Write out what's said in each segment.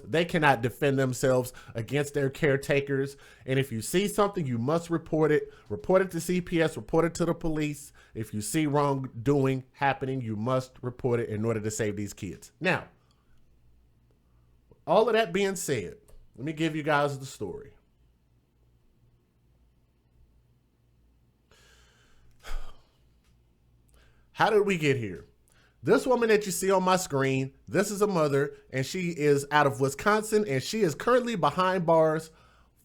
They cannot defend themselves against their caretakers. And if you see something, you must report it. Report it to CPS, report it to the police. If you see wrongdoing happening, you must report it in order to save these kids. Now, all of that being said, let me give you guys the story. How did we get here? This woman that you see on my screen, this is a mother, and she is out of Wisconsin, and she is currently behind bars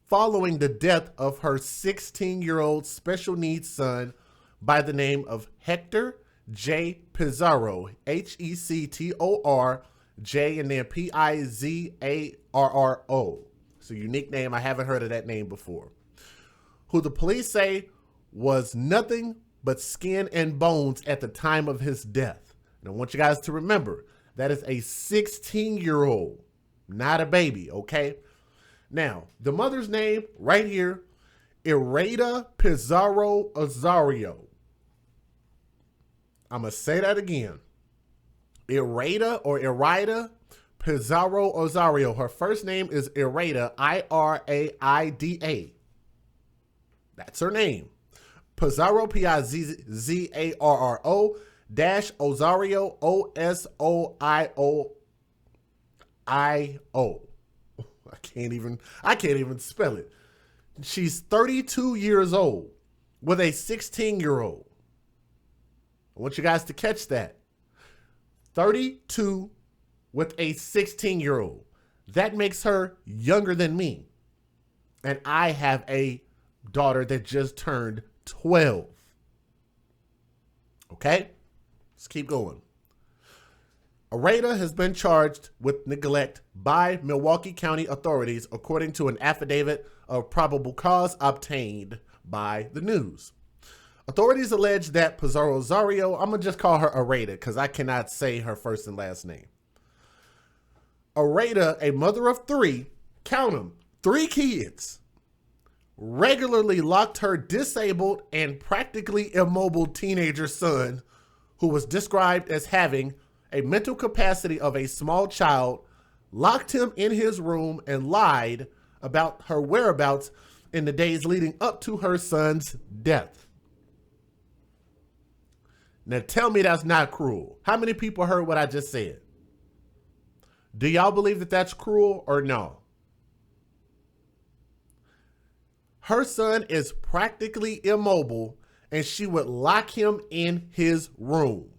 following the death of her 16-year-old special needs son by the name of Hector J. Pizarro, Hector-J and then Pizarro. It's a unique name. I haven't heard of that name before. Who the police say was nothing but skin and bones at the time of his death. And I want you guys to remember, that is a 16-year-old, not a baby, okay? Now, the mother's name right here, Iraida Pizarro-Osorio. I'm going to say that again. Iraida Pizarro-Osorio. Her first name is Iraida, I-R-A-I-D-A. That's her name. Pizarro, P-I-Z-Z-A-R-R-O, dash Osorio, O-S-O-I-O-I-O. I can't even spell it. She's 32 years old with a 16-year-old. I want you guys to catch that. 32 with a 16-year-old. That makes her younger than me. And I have a daughter that just turned 12. Okay? Let's keep going. Iraida has been charged with neglect by Milwaukee County authorities, according to an affidavit of probable cause obtained by the news. Authorities allege that Pizarro-Osorio, I'm going to just call her Iraida because I cannot say her first and last name. Iraida, a mother of three, count them, 3 kids, regularly locked her disabled and practically immobile teenager son, who was described as having a mental capacity of a small child, locked him in his room and lied about her whereabouts in the days leading up to her son's death. Now tell me that's not cruel. How many people heard what I just said? Do y'all believe that that's cruel or no? Her son is practically immobile and she would lock him in his room.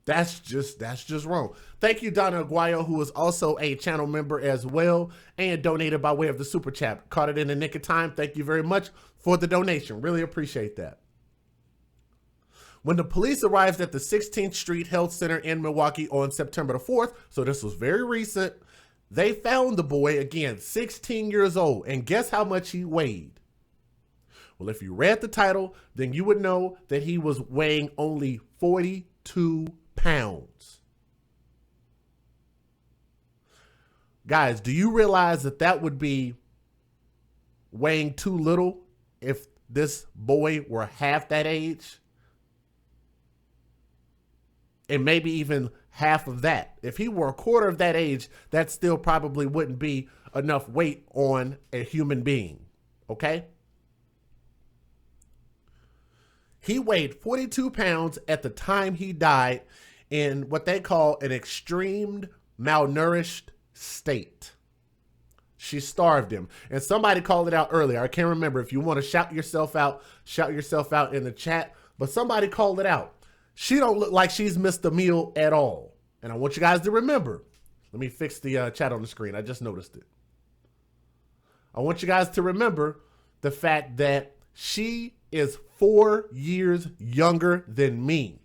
That's just wrong. Thank you, Donna Aguayo, who is also a channel member as well and donated by way of the super chat. Caught it in the nick of time. Thank you very much for the donation. Really appreciate that. When the police arrived at the 16th Street Health Center in Milwaukee on September the 4th, so this was very recent, they found the boy, again, 16 years old, and guess how much he weighed? Well, if you read the title, then you would know that he was weighing only 42 pounds. Guys, do you realize that that would be weighing too little if this boy were half that age? And maybe even half of that. If he were a quarter of that age, that still probably wouldn't be enough weight on a human being. Okay? He weighed 42 pounds at the time he died in what they call an extreme malnourished state. She starved him. And somebody called it out earlier. I can't remember. If you want to shout yourself out in the chat. But somebody called it out. She don't look like she's missed a meal at all. And I want you guys to remember. Let me fix the chat on the screen. I just noticed it. I want you guys to remember the fact that she is 4 years younger than me.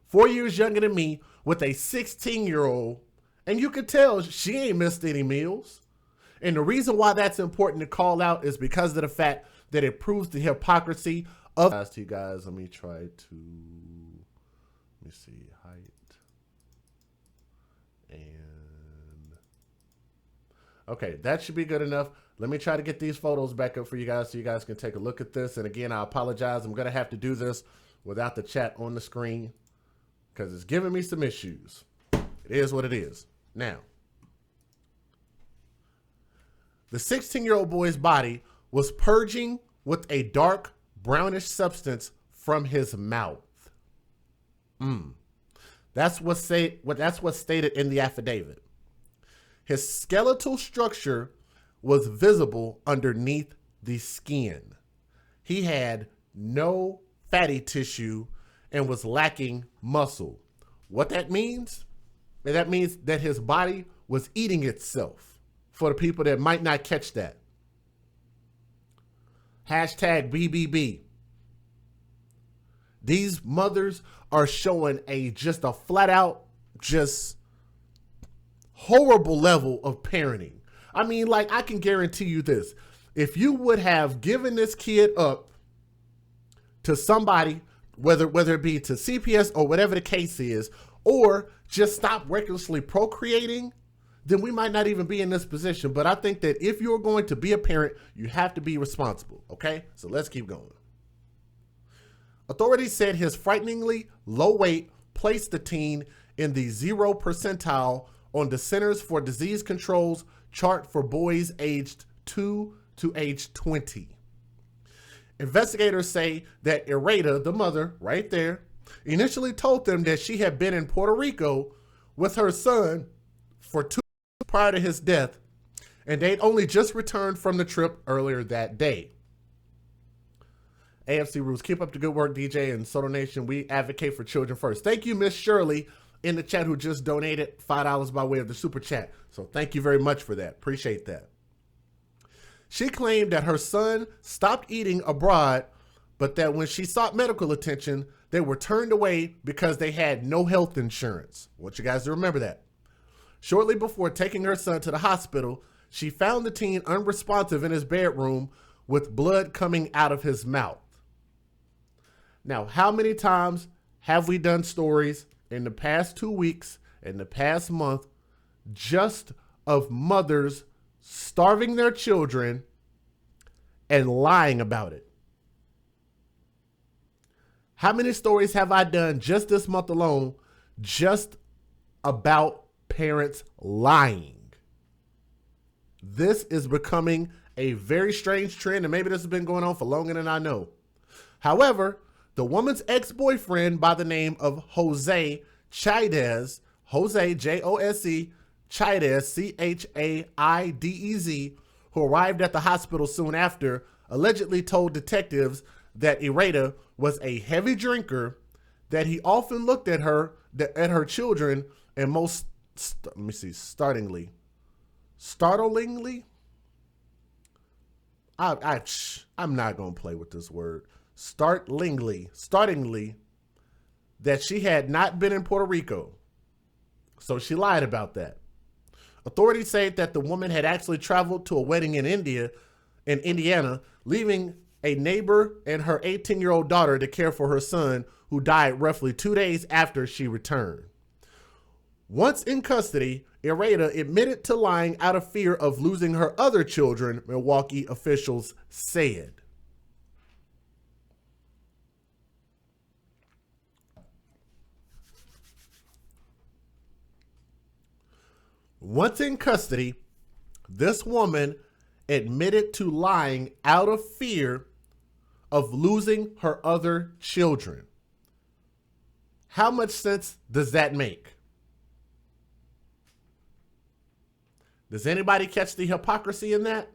4 years younger than me with a 16-year-old. And you could tell she ain't missed any meals. And the reason why that's important to call out is because of the fact that it proves the hypocrisy of you guys. Let me see, height and okay, that should be good enough. Let me try to get these photos back up for you guys so you guys can take a look at this. And again, I apologize. I'm gonna have to do this without the chat on the screen because it's giving me some issues. It is what it is. Now, the 16-year-old boy's body was purging with a dark brownish substance from his mouth. That's what's stated in the affidavit. His skeletal structure was visible underneath the skin. He had no fatty tissue and was lacking muscle. What that means? That means that his body was eating itself, for the people that might not catch that. Hashtag BBB. These mothers are showing just a flat out, just horrible level of parenting. I mean, like, I can guarantee you this. If you would have given this kid up to somebody, whether it be to CPS or whatever the case is, or just stop recklessly procreating, then we might not even be in this position. But I think that if you're going to be a parent, you have to be responsible, okay? So let's keep going. Authorities said his frighteningly low weight placed the teen in the 0 percentile on the Centers for Disease Control's chart for boys aged 2 to age 20. Investigators say that Iraida, the mother right there, initially told them that she had been in Puerto Rico with her son for 2 weeks prior to his death, and they'd only just returned from the trip earlier that day. AFC Rules, keep up the good work, DJ, and Soto Nation. We advocate for children first. Thank you, Miss Shirley, in the chat, who just donated $5 by way of the super chat. So thank you very much for that. Appreciate that. She claimed that her son stopped eating abroad, but that when she sought medical attention, they were turned away because they had no health insurance. I want you guys to remember that. Shortly before taking her son to the hospital, she found the teen unresponsive in his bedroom with blood coming out of his mouth. Now, how many times have we done stories in the past 2 weeks, in the past month, just of mothers starving their children and lying about it? How many stories have I done just this month alone just about parents lying? This is becoming a very strange trend, and maybe this has been going on for longer than I know. However, the woman's ex-boyfriend by the name of Jose Chaidez, Jose, J-O-S-E, Chaidez, C-H-A-I-D-E-Z, who arrived at the hospital soon after, allegedly told detectives that Iraida was a heavy drinker, that he often looked at her children, and startlingly, I'm not going to play with this word. Startlingly, that she had not been in Puerto Rico. So she lied about that. Authorities say that the woman had actually traveled to a wedding in Indiana, leaving a neighbor and her 18-year-old daughter to care for her son, who died roughly 2 days after she returned. Once in custody, Iraida admitted to lying out of fear of losing her other children, Milwaukee officials said. Once in custody, this woman admitted to lying out of fear of losing her other children. How much sense does that make? Does anybody catch the hypocrisy in that?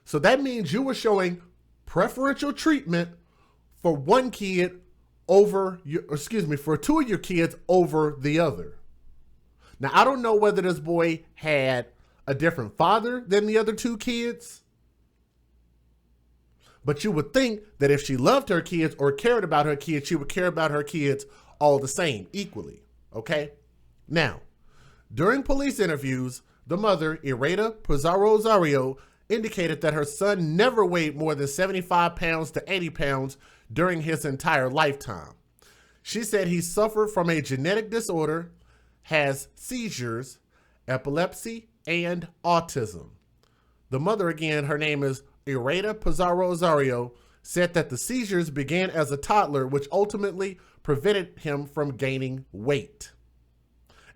So that means you were showing preferential treatment for one kid for 2 of your kids over the other. Now, I don't know whether this boy had a different father than the other 2 kids, but you would think that if she loved her kids or cared about her kids, she would care about her kids all the same, equally, okay? Now, during police interviews, the mother, Iraida Pizarro-Osorio, indicated that her son never weighed more than 75 pounds to 80 pounds during his entire lifetime. She said he suffered from a genetic disorder, has seizures, epilepsy, and autism. The mother, again, her name is Iraida Pizarro-Osorio, said that the seizures began as a toddler, which ultimately prevented him from gaining weight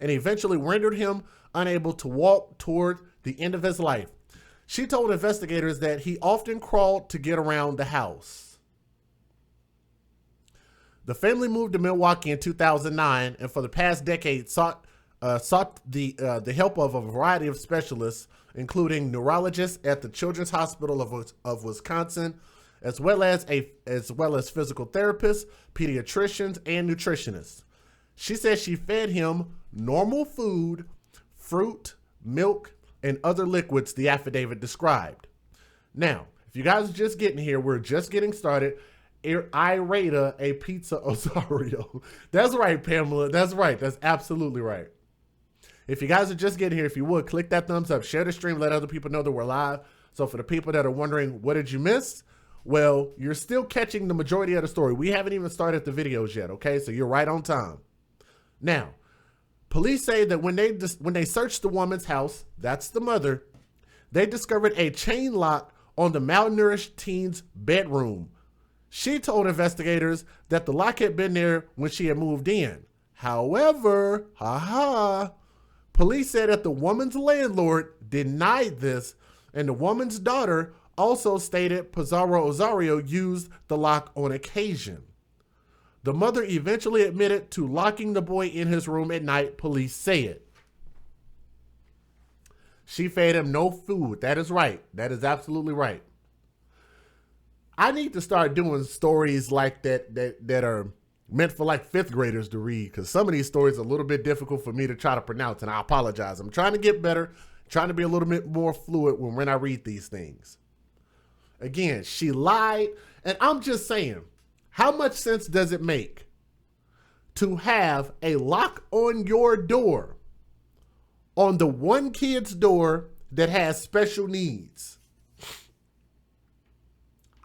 and eventually rendered him unable to walk toward the end of his life. She told investigators that he often crawled to get around the house. The family moved to Milwaukee in 2009 and for the past decade sought the help of a variety of specialists, including neurologists at the Children's Hospital of Wisconsin, as well as physical therapists, pediatricians, and nutritionists. She says she fed him normal food, fruit, milk, and other liquids, the affidavit described. Now, if you guys are just getting here, we're just getting started. Iraida Pizarro-Osorio. That's right, Pamela. That's right. That's absolutely right. If you guys are just getting here, if you would, click that thumbs up, share the stream, let other people know that we're live. So for the people that are wondering, what did you miss? Well, you're still catching the majority of the story. We haven't even started the videos yet, okay? So you're right on time. Now, police say that when they searched the woman's house, that's the mother, they discovered a chain lock on the malnourished teen's bedroom. She told investigators that the lock had been there when she had moved in. However, police said that the woman's landlord denied this, and the woman's daughter also stated Pizarro-Osorio used the lock on occasion. The mother eventually admitted to locking the boy in his room at night, police said. She fed him no food. That is right. That is absolutely right. I need to start doing stories like that are meant for like fifth graders to read, because some of these stories are a little bit difficult for me to try to pronounce, and I apologize. I'm trying to get better, trying to be a little bit more fluid when I read these things. Again, she lied, and I'm just saying, how much sense does it make to have a lock on your door, on the one kid's door that has special needs?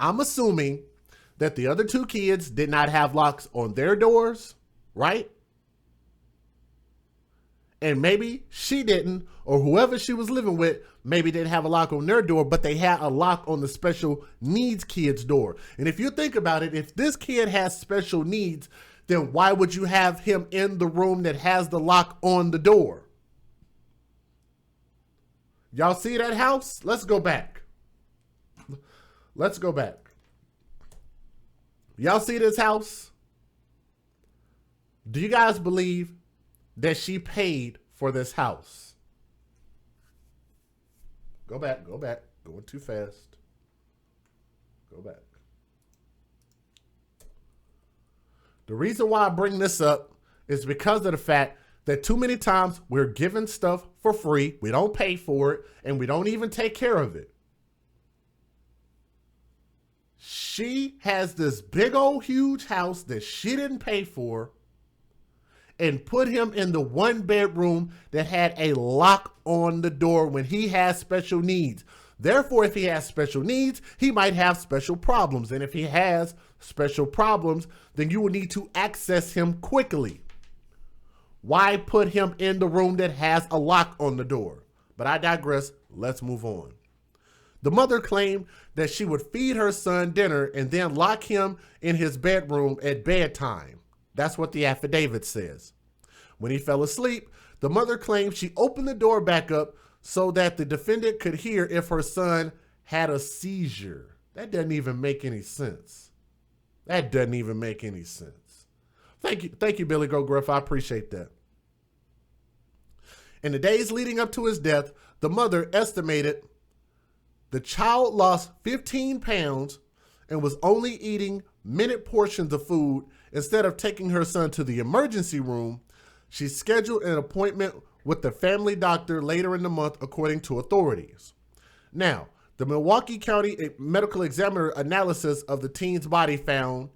I'm assuming that the other two kids did not have locks on their doors, right? And maybe she didn't, or whoever she was living with maybe didn't have a lock on their door, but they had a lock on the special needs kid's door. And if you think about it, if this kid has special needs, then why would you have him in the room that has the lock on the door? Y'all see that house? Let's go back. Let's go back. Y'all see this house? Do you guys believe that she paid for this house? Go back, going too fast. Go back. The reason why I bring this up is because of the fact that too many times we're given stuff for free, we don't pay for it, and we don't even take care of it. She has this big old huge house that she didn't pay for and put him in the one bedroom that had a lock on the door when he has special needs. Therefore, if he has special needs, he might have special problems. And if he has special problems, then you will need to access him quickly. Why put him in the room that has a lock on the door? But I digress. Let's move on. The mother claimed that she would feed her son dinner and then lock him in his bedroom at bedtime. That's what the affidavit says. When he fell asleep, the mother claimed she opened the door back up so that the defendant could hear if her son had a seizure. That doesn't even make any sense. That doesn't even make any sense. Thank you, Billy Go Griff. I appreciate that. In the days leading up to his death, the mother estimated the child lost 15 pounds and was only eating minute portions of food. Instead of taking her son to the emergency room, she scheduled an appointment with the family doctor later in the month, according to authorities. Now, the Milwaukee County Medical Examiner analysis of the teen's body found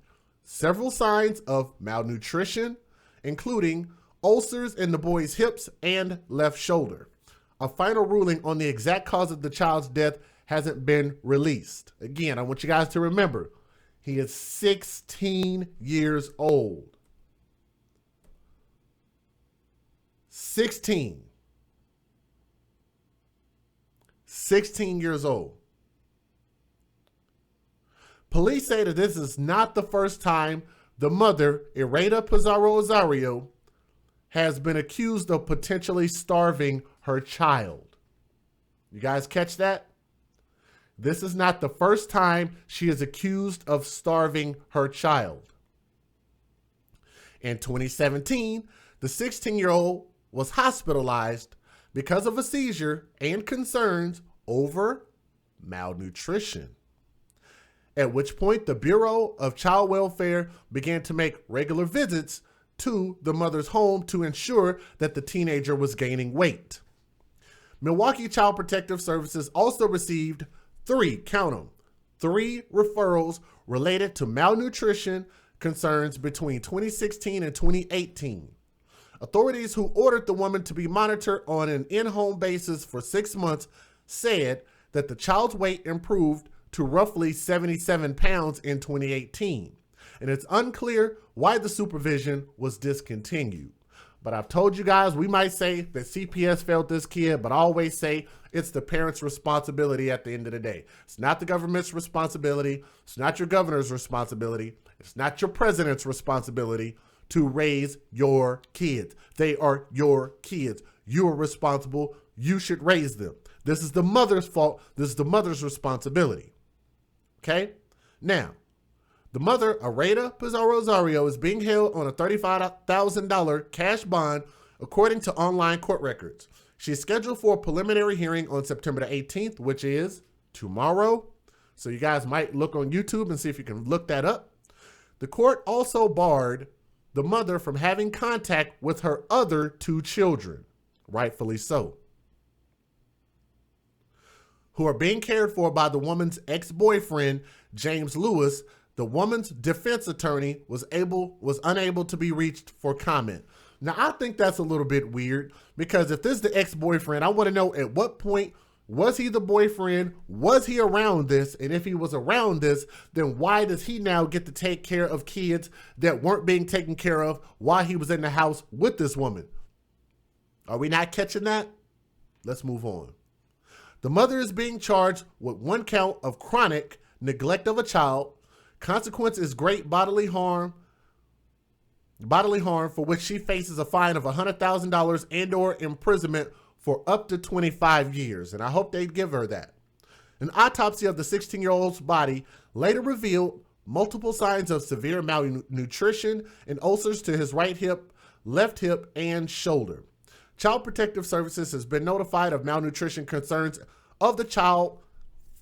several signs of malnutrition, including ulcers in the boy's hips and left shoulder. A final ruling on the exact cause of the child's death hasn't been released. Again, I want you guys to remember, he is 16 years old. 16 years old. Police say that this is not the first time the mother, Iraida Pizarro-Osorio, has been accused of potentially starving her child. You guys catch that? This is not the first time she is accused of starving her child. In 2017, the 16-year-old was hospitalized because of a seizure and concerns over malnutrition. At which point, the Bureau of Child Welfare began to make regular visits to the mother's home to ensure that the teenager was gaining weight. Milwaukee Child Protective Services also received three referrals related to malnutrition concerns between 2016 and 2018. Authorities who ordered the woman to be monitored on an in-home basis for 6 months said that the child's weight improved to roughly 77 pounds in 2018. And it's unclear why the supervision was discontinued. But I've told you guys, we might say that CPS failed this kid, but I always say it's the parent's responsibility at the end of the day. It's not the government's responsibility. It's not your governor's responsibility. It's not your president's responsibility to raise your kids. They are your kids. You are responsible. You should raise them. This is the mother's fault. This is the mother's responsibility. Okay? Now, the mother, Iraida Pizarro-Osorio, is being held on a $35,000 cash bond, according to online court records. She's scheduled for a preliminary hearing on September the 18th, which is tomorrow. So you guys might look on YouTube and see if you can look that up. The court also barred the mother from having contact with her other two children, rightfully so, who are being cared for by the woman's ex-boyfriend, James Lewis. The woman's defense attorney was unable to be reached for comment. Now, I think that's a little bit weird, because if this is the ex-boyfriend, I want to know at what point was he the boyfriend? Was he around this? And if he was around this, then why does he now get to take care of kids that weren't being taken care of while he was in the house with this woman? Are we not catching that? Let's move on. The mother is being charged with 1 count of chronic neglect of a child. Consequence is great bodily harm for which she faces a fine of $100,000 and/or imprisonment for up to 25 years. And I hope they give her that. An autopsy of the 16-year-old's body later revealed multiple signs of severe malnutrition and ulcers to his right hip, left hip, and shoulder. Child Protective Services has been notified of malnutrition concerns of the child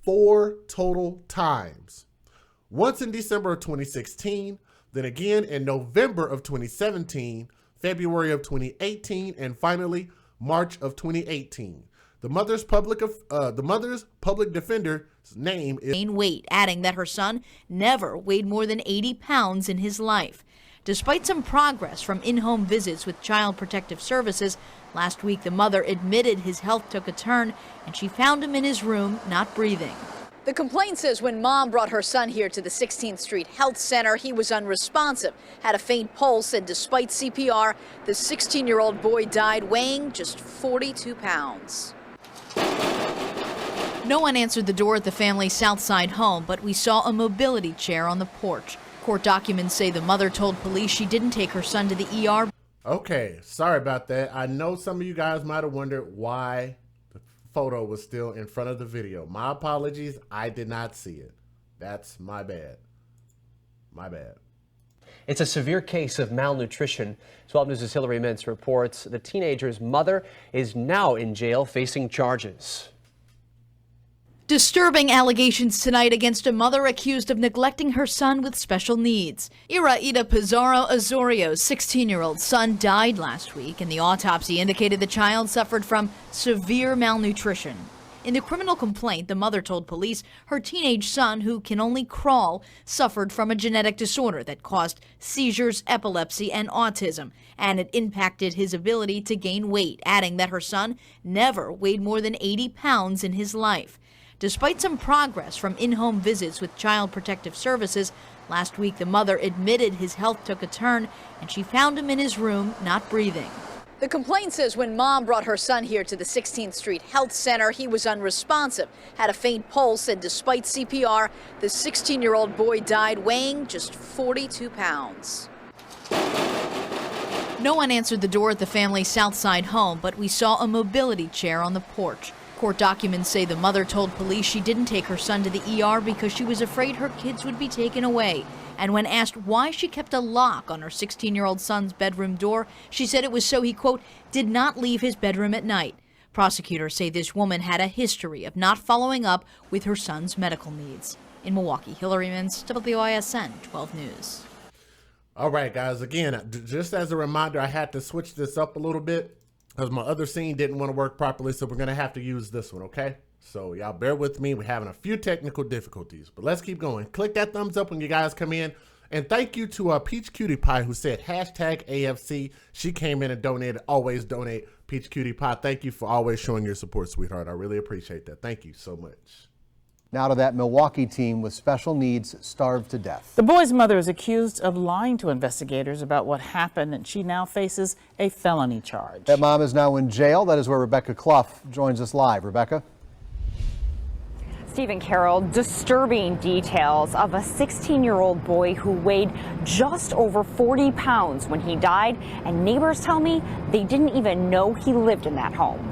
4 total times. Once in December of 2016, then again in November of 2017, February of 2018, and finally March of 2018. The mother's public defender's name is gain weight, adding that her son never weighed more than 80 pounds in his life. Despite some progress from in-home visits with Child Protective Services, last week the mother admitted his health took a turn and she found him in his room not breathing. The complaint says when mom brought her son here to the 16th Street Health Center, he was unresponsive, had a faint pulse, and despite CPR, the 16-year-old boy died weighing just 42 pounds. No one answered the door at the family's South Side home, but we saw a mobility chair on the porch. Court documents say the mother told police she didn't take her son to the ER. Okay, sorry about that. I know some of you guys might have wondered why the photo was still in front of the video. My apologies. I did not see it. That's my bad. My bad. It's a severe case of malnutrition. 12 News' Hillary Mintz reports the teenager's mother is now in jail facing charges. Disturbing allegations tonight against a mother accused of neglecting her son with special needs. Iraida Pizarro-Osorio's 16-year-old son died last week, and the autopsy indicated the child suffered from severe malnutrition. In the criminal complaint, the mother told police her teenage son, who can only crawl, suffered from a genetic disorder that caused seizures, epilepsy, and autism, and it impacted his ability to gain weight, adding that her son never weighed more than 80 pounds in his life. Despite some progress from in-home visits with Child Protective Services, last week the mother admitted his health took a turn and she found him in his room not breathing. The complaint says when mom brought her son here to the 16th Street Health Center, he was unresponsive, had a faint pulse, and despite CPR, the 16-year-old boy died weighing just 42 pounds. No one answered the door at the family's Southside home, but we saw a mobility chair on the porch. Court documents say the mother told police she didn't take her son to the ER because she was afraid her kids would be taken away. And when asked why she kept a lock on her 16-year-old son's bedroom door, she said it was so he, quote, did not leave his bedroom at night. Prosecutors say this woman had a history of not following up with her son's medical needs. In Milwaukee, Hillary Mintz, WISN 12 News. All right, guys, again, just as a reminder, I had to switch this up a little bit because my other scene didn't want to work properly, so we're going to have to use this one, okay? So y'all bear with me. We're having a few technical difficulties, but let's keep going. Click that thumbs up when you guys come in. And thank you to Peach Cutie Pie who said hashtag AFC. She came in and donated. Always donate. Peach Cutie Pie, thank you for always showing your support, sweetheart. I really appreciate that. Thank you so much. Now to that Milwaukee teen with special needs starved to death. The boy's mother is accused of lying to investigators about what happened, and she now faces a felony charge. That mom is now in jail. That is where Rebecca Clough joins us live. Rebecca? Stephen Carroll, disturbing details of a 16-year-old boy who weighed just over 40 pounds when he died, and neighbors tell me they didn't even know he lived in that home.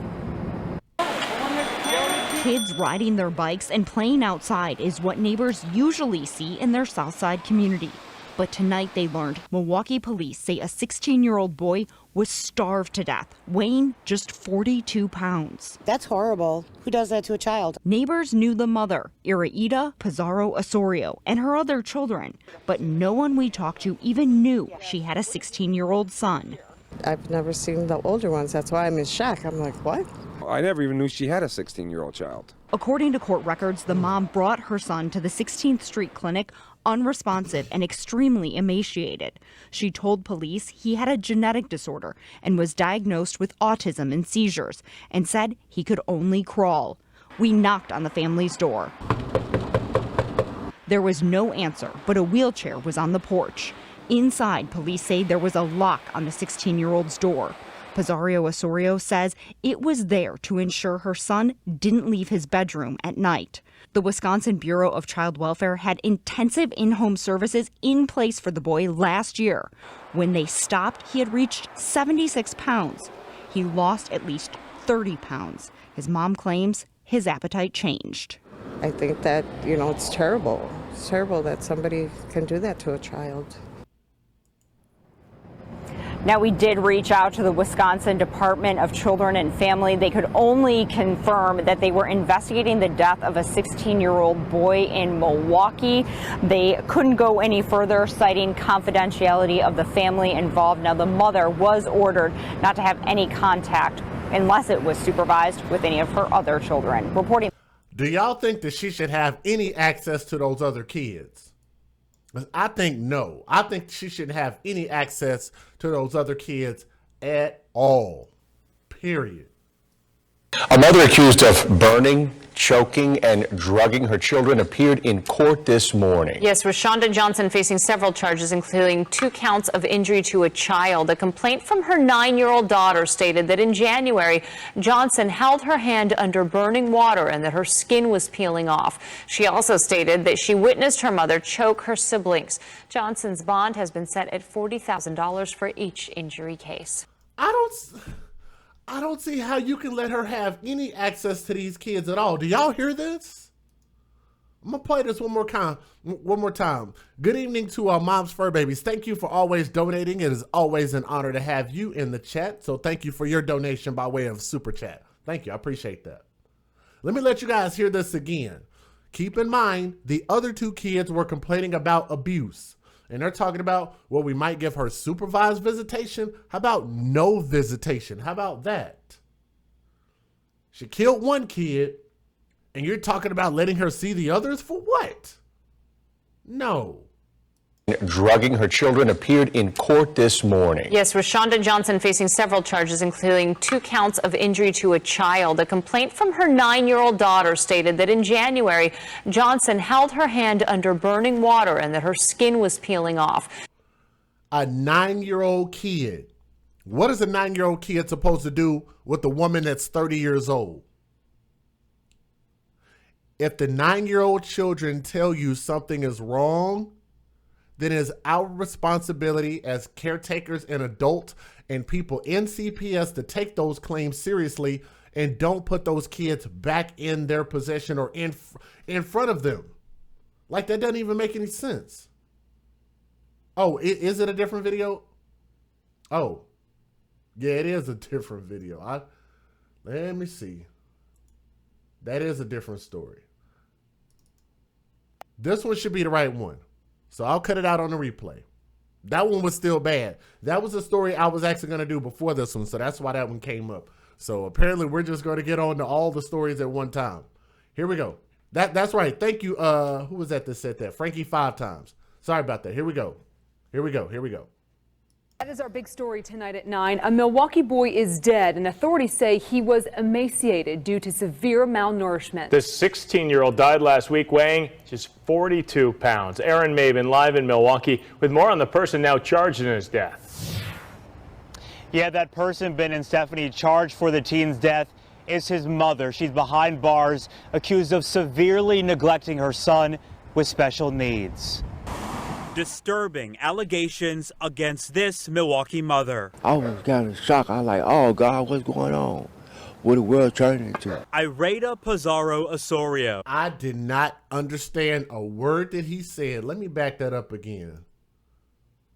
Kids riding their bikes and playing outside is what neighbors usually see in their Southside community. But tonight they learned Milwaukee police say a 16-year-old boy was starved to death, weighing just 42 pounds. That's horrible. Who does that to a child? Neighbors knew the mother, Iraida Pizarro-Osorio, and her other children, but no one we talked to even knew she had a 16-year-old son. I've never seen the older ones. That's why I'm in shock. I'm like, what? I never even knew she had a 16-year-old child. According to court records, the mom brought her son to the 16th Street clinic unresponsive and extremely emaciated. She told police he had a genetic disorder and was diagnosed with autism and seizures, and said he could only crawl. We knocked on the family's door. There was no answer, but a wheelchair was on the porch. Inside, police say there was a lock on the 16-year-old's door. Pizarro-Osorio says it was there to ensure her son didn't leave his bedroom at night. The Wisconsin Bureau of Child Welfare had intensive in-home services in place for the boy last year. When they stopped, he had reached 76 pounds. He lost at least 30 pounds. His mom claims his appetite changed. I think that, it's terrible. It's terrible that somebody can do that to a child. Now, we did reach out to the Wisconsin Department of Children and Family. They could only confirm that they were investigating the death of a 16-year-old boy in Milwaukee. They couldn't go any further, citing confidentiality of the family involved. Now, the mother was ordered not to have any contact unless it was supervised with any of her other children. Reporting. Do y'all think that she should have any access to those other kids? I think no. I think she shouldn't have any access to those other kids at all. Period. A mother accused of burning, choking, and drugging her children appeared in court this morning. Yes, Rashonda Johnson facing several charges, including 2 counts of injury to a child. A complaint from her 9-year-old daughter stated that in January, Johnson held her hand under burning water and that her skin was peeling off. She also stated that she witnessed her mother choke her siblings. Johnson's bond has been set at $40,000 for each injury case. I don't see how you can let her have any access to these kids at all. Do y'all hear this? I'm gonna play this one more time. Good evening to our Mom's Fur Babies. Thank you for always donating. It is always an honor to have you in the chat. So thank you for your donation by way of Super Chat. Thank you, I appreciate that. Let me let you guys hear this again. Keep in mind, the other 2 kids were complaining about abuse. And they're talking about, well, we might give her supervised visitation. How about no visitation? How about that? She killed 1 kid, and you're talking about letting her see the others for what? No. Drugging her children appeared in court this morning. Yes, Rashonda Johnson facing several charges, including 2 counts of injury to a child. A complaint from her 9-year-old daughter stated that in January, Johnson held her hand under burning water and that her skin was peeling off. A 9-year-old kid What is a 9-year-old kid supposed to do with a woman that's 30 years old? If the 9-year-old children tell you something is wrong, then it's our responsibility as caretakers and adults and people in CPS to take those claims seriously and don't put those kids back in their possession or in front of them. Like, that doesn't even make any sense. Oh, is it a different video? Oh, yeah, it is a different video. Let me see. That is a different story. This one should be the right one. So I'll cut it out on the replay. That one was still bad. That was a story I was actually going to do before this one. So that's why that one came up. So apparently we're just going to get on to all the stories at one time. Here we go. That's right. Thank you. Who was that said that? Frankie 5 times. Sorry about that. Here we go. Here we go. Here we go. That is our big story tonight at 9. A Milwaukee boy is dead, and authorities say he was emaciated due to severe malnourishment. This 16-year-old died last week weighing just 42 pounds. Aaron Maben live in Milwaukee with more on the person now charged in his death. Yeah, that person, Ben and Stephanie, charged for the teen's death is his mother. She's behind bars, accused of severely neglecting her son with special needs. Disturbing allegations against this Milwaukee mother. I was kind of shocked. I was like, oh God, what's going on? What the world turning into? Iraida Pizarro-Osorio. I did not understand a word that he said. Let me back that up again.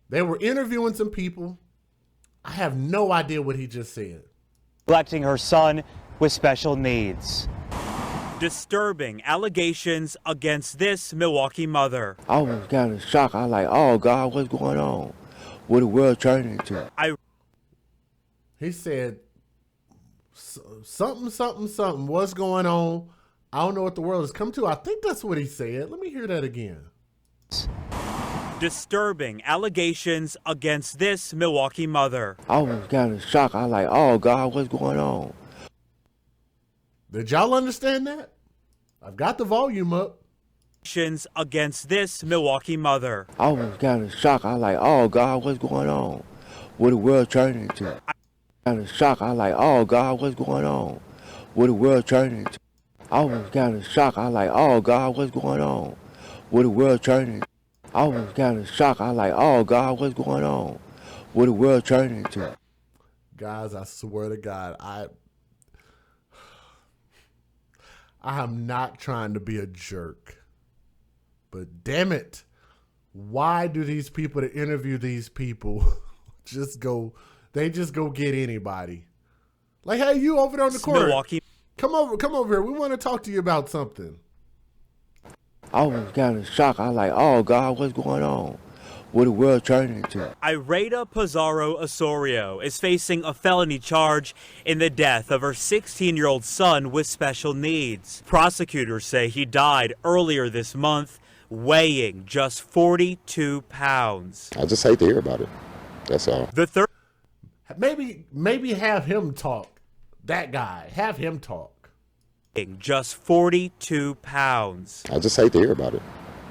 They were interviewing some people. I have no idea what he just said. Neglecting her son with special needs. Disturbing allegations against this Milwaukee mother. I was kind of shocked. I was like, oh God, what's going on? What the world turning into? He said something. What's going on? I don't know what the world has come to. I think that's what he said. Let me hear that again. Disturbing allegations against this Milwaukee mother. I was kind of shocked. I was like, oh God, what's going on? Did y'all understand that? I've got the volume up. Against this Milwaukee mother. I was kind of shocked. I was like, oh God, what's going on? What the world turning into? Kind of shocked. I was like, oh God, what's going on? What the world turning into? I was kind of shocked. I was like, oh God, what's going on? What the world turning into? I was kind of shocked. I was like, oh God, what's going on? What the world turning into? Guys, I swear to God, I'm not trying to be a jerk, but damn it, why do these people that interview these people just go get anybody? Like, hey, you over there on the court, Milwaukee. Come over here. We want to talk to you about something. I was kind of shocked. I was like, oh God, what's going on? What the world turning into? Iraida Pizarro-Osorio is facing a felony charge in the death of her 16-year-old son with special needs. Prosecutors say he died earlier this month, weighing just 42 pounds. I just hate to hear about it. That's all. Maybe have him talk. That guy, have him talk. Just 42 pounds. I just hate to hear about it.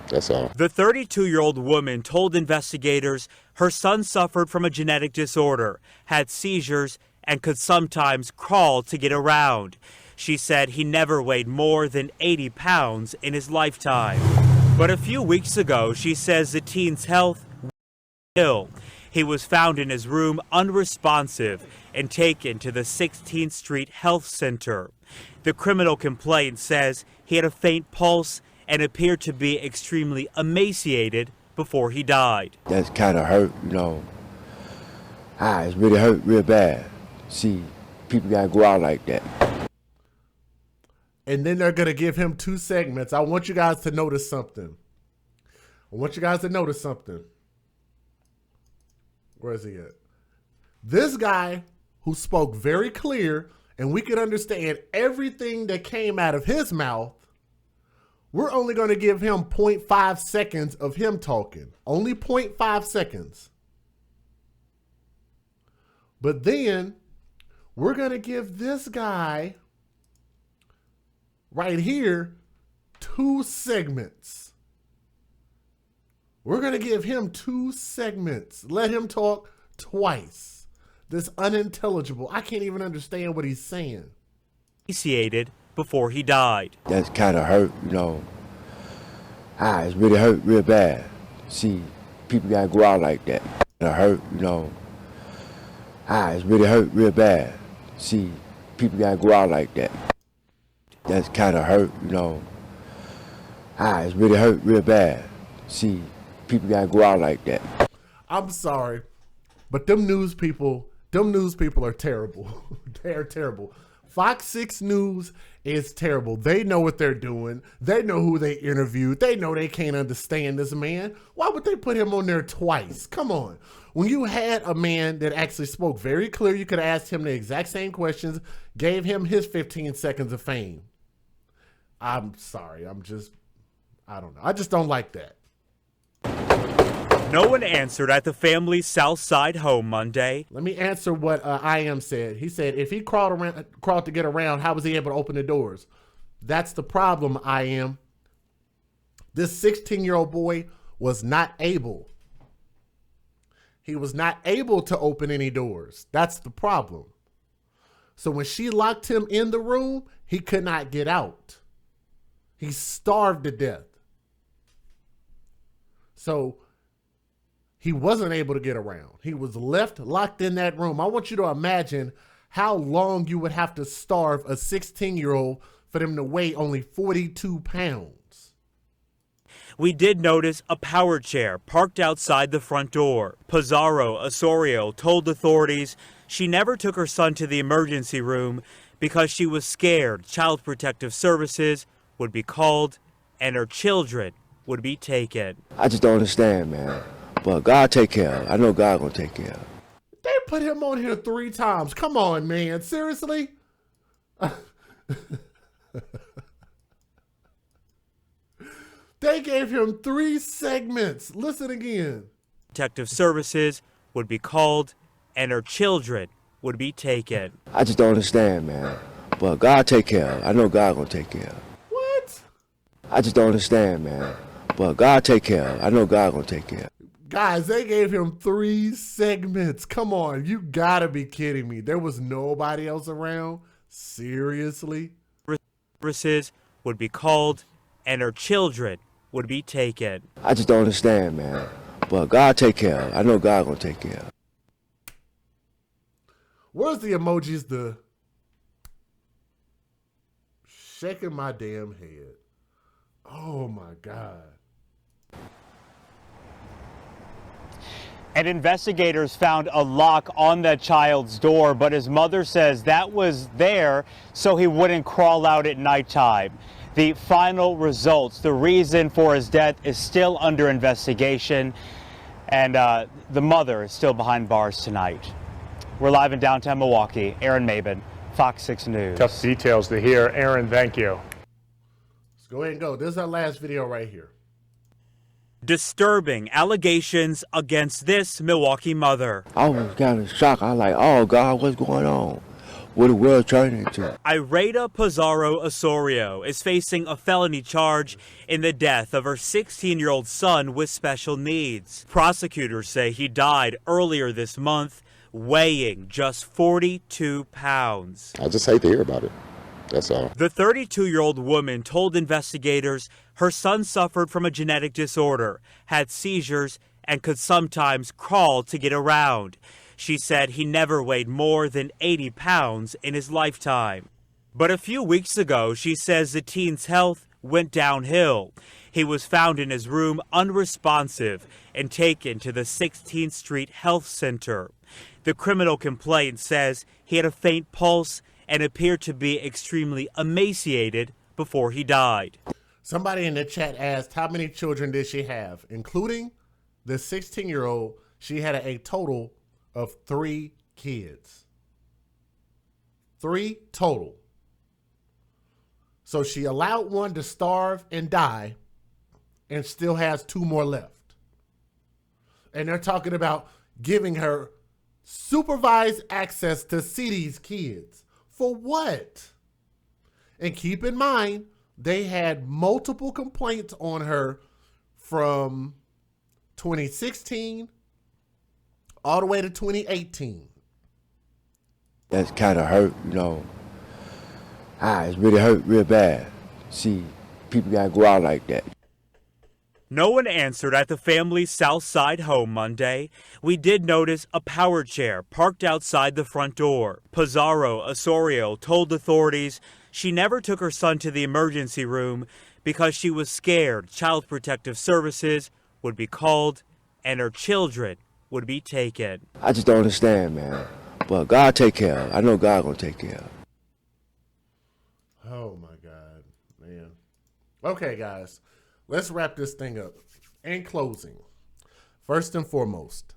That's all. The 32-year-old woman told investigators her son suffered from a genetic disorder, had seizures, and could sometimes crawl to get around. She said he never weighed more than 80 pounds in his lifetime. But a few weeks ago, she says the teen's health was ill. He was found in his room unresponsive and taken to the 16th Street Health Center. The criminal complaint says he had a faint pulse and appeared to be extremely emaciated before he died. That's kind of hurt, you know. It's really hurt real bad. See, people gotta go out like that. And then they're gonna give him 2 segments. I want you guys to notice something. Where is he at? This guy who spoke very clear and we could understand everything that came out of his mouth, we're only going to give him 0.5 seconds of him talking. Only 0.5 seconds. But then we're going to give this guy right here 2 segments. We're going to give him 2 segments. Let him talk twice. This unintelligible. I can't even understand what he's saying. Emaciated before he died. That's kind of hurt, you know. It's really hurt real bad. See, people gotta go out like that. It hurt, you know. It's really hurt real bad. See, people gotta go out like that. That's kind of hurt, you know. It's really hurt real bad. See, people gotta go out like that. I'm sorry, but them news people are terrible. They're terrible. Fox 6 News is terrible. They know what they're doing. They know who they interviewed. They know they can't understand this man. Why would they put him on there twice? Come on. When you had a man that actually spoke very clear, you could have asked him the exact same questions, gave him his 15 seconds of fame. I'm sorry. I don't know. I just don't like that. No one answered at the family's South Side home Monday. Let me answer what I Am said. He said, if he crawled to get around, how was he able to open the doors? That's the problem, I Am. This 16-year-old boy was not able. He was not able to open any doors. That's the problem. So when she locked him in the room, he could not get out. He starved to death. So he wasn't able to get around. He was left locked in that room. I want you to imagine how long you would have to starve a 16-year-old for them to weigh only 42 pounds. We did notice a power chair parked outside the front door. Pizarro-Osorio told authorities she never took her son to the emergency room because she was scared Child Protective Services would be called and her children would be taken. I just don't understand, man. But God take care of it. I know God gonna take care of it. They put him on here 3 times. Come on, man. Seriously? They gave him 3 segments. Listen again. Protective Services would be called and her children would be taken. I just don't understand, man. But God take care of it. I know God gonna take care of it. What? I just don't understand, man. But God take care of it. I know God gonna take care of it. Guys, they gave him 3 segments. Come on, you gotta be kidding me. There was nobody else around? Seriously? Services would be called and her children would be taken. I just don't understand, man. But God take care of it. I know God gonna take care of it. Where's the emojis? The shaking my damn head. Oh my God. And investigators found a lock on that child's door, but his mother says that was there so he wouldn't crawl out at nighttime. The final results, the reason for his death is still under investigation, and the mother is still behind bars tonight. We're live in downtown Milwaukee. Aaron Mabin, Fox 6 News. Tough details to hear. Aaron, thank you. Let's go ahead and go. This is our last video right here. Disturbing allegations against this Milwaukee mother. I was kind of shocked. I was like, oh God, what's going on? What the world turning into? Iraida Pizarro-Osorio is facing a felony charge in the death of her 16-year-old son with special needs. Prosecutors say he died earlier this month, weighing just 42 pounds. I just hate to hear about it. That's all. The 32-year-old woman told investigators her son suffered from a genetic disorder, had seizures, and could sometimes crawl to get around. She said he never weighed more than 80 pounds in his lifetime. But a few weeks ago, she says the teen's health went downhill. He was found in his room unresponsive and taken to the 16th Street Health Center. The criminal complaint says he had a faint pulse and appeared to be extremely emaciated before he died. Somebody in the chat asked how many children did she have, including the 16-year-old. She had a total of 3 kids. 3 total. So she allowed one to starve and die and still has 2 more left. And they're talking about giving her supervised access to see these kids. For what? And keep in mind, they had multiple complaints on her from 2016 all the way to 2018. That's kind of hurt, you know. It's really hurt real bad. See, people gotta go out like that. No one answered at the family's South Side home Monday. We did notice a power chair parked outside the front door. Pizarro-Osorio told authorities she never took her son to the emergency room because she was scared Child Protective Services would be called and her children would be taken. I just don't understand, man. But God take care of it. I know God gonna take care of it. Oh my God, man. Okay, guys, let's wrap this thing up. In closing, first and foremost,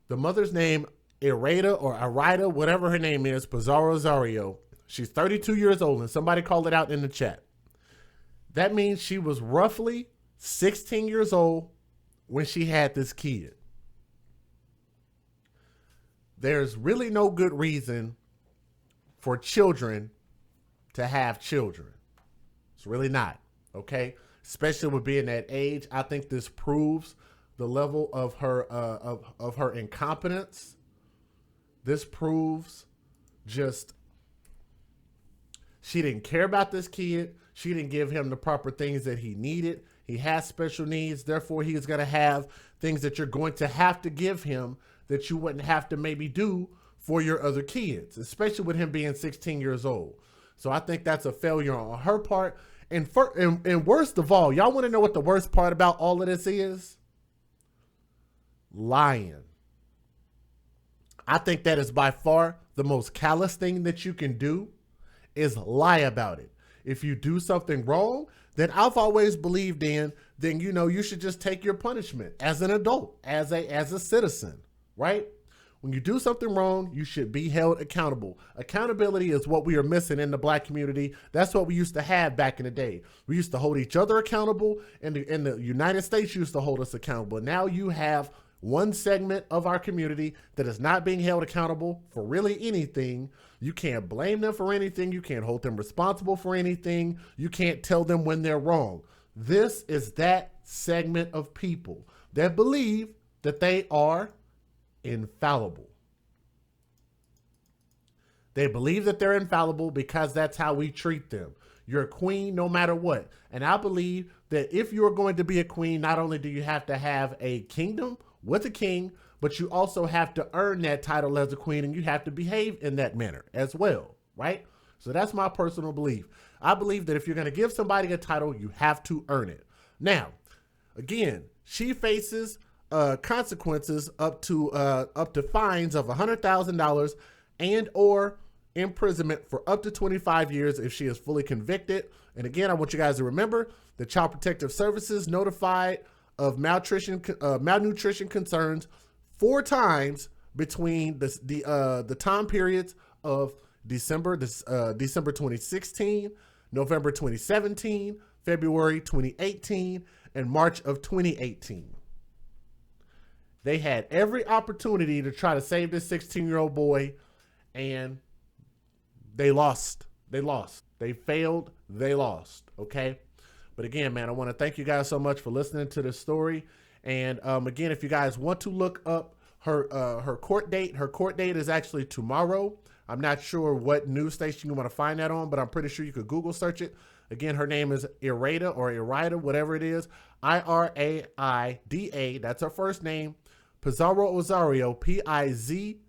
the mother's name, Iraida, whatever her name is, Pizarro-Osorio. She's 32 years old, and somebody called it out in the chat. That means she was roughly 16 years old when she had this kid. There's really no good reason for children to have children. It's really not, okay? Especially with being that age. I think this proves the level of her of her incompetence. This proves just she didn't care about this kid. She didn't give him the proper things that he needed. He has special needs. Therefore, he is going to have things that you're going to have to give him that you wouldn't have to maybe do for your other kids, especially with him being 16 years old. So I think that's a failure on her part. And worst of all, y'all want to know what the worst part about all of this is? Lying. I think that is by far the most callous thing that you can do is lie about it. If you do something wrong, then I've always believed then you know you should just take your punishment as an adult, as a citizen, right? When you do something wrong, you should be held accountable. Accountability is what we are missing in the black community. That's what we used to have back in the day. We used to hold each other accountable, and the United States used to hold us accountable. Now you have one segment of our community that is not being held accountable for really anything. You can't blame them for anything. You can't hold them responsible for anything. You can't tell them when they're wrong. This is that segment of people that believe that they are infallible. They believe that they're infallible because that's how we treat them. You're a queen no matter what. And I believe that if you're going to be a queen, not only do you have to have a kingdom with a king, but you also have to earn that title as a queen, and you have to behave in that manner as well, right? So that's my personal belief. I believe that if you're going to give somebody a title, you have to earn it. Now, again, she faces consequences up to fines of $100,000 and or imprisonment for up to 25 years if she is fully convicted. And again, I want you guys to remember the Child Protective Services notified of malnutrition concerns 4 times between the time periods of December 2016, November 2017, February 2018, and March of 2018. They had every opportunity to try to save this 16-year-old boy, and they lost. They lost. They failed. They lost. Okay? But again, man, I want to thank you guys so much for listening to this story. And again, if you guys want to look up her court date is actually tomorrow. I'm not sure what news station you want to find that on, but I'm pretty sure you could Google search it. Again, her name is Iraida, whatever it is. Iraida. That's her first name. Pizarro-Osorio, Pizarro-Oso.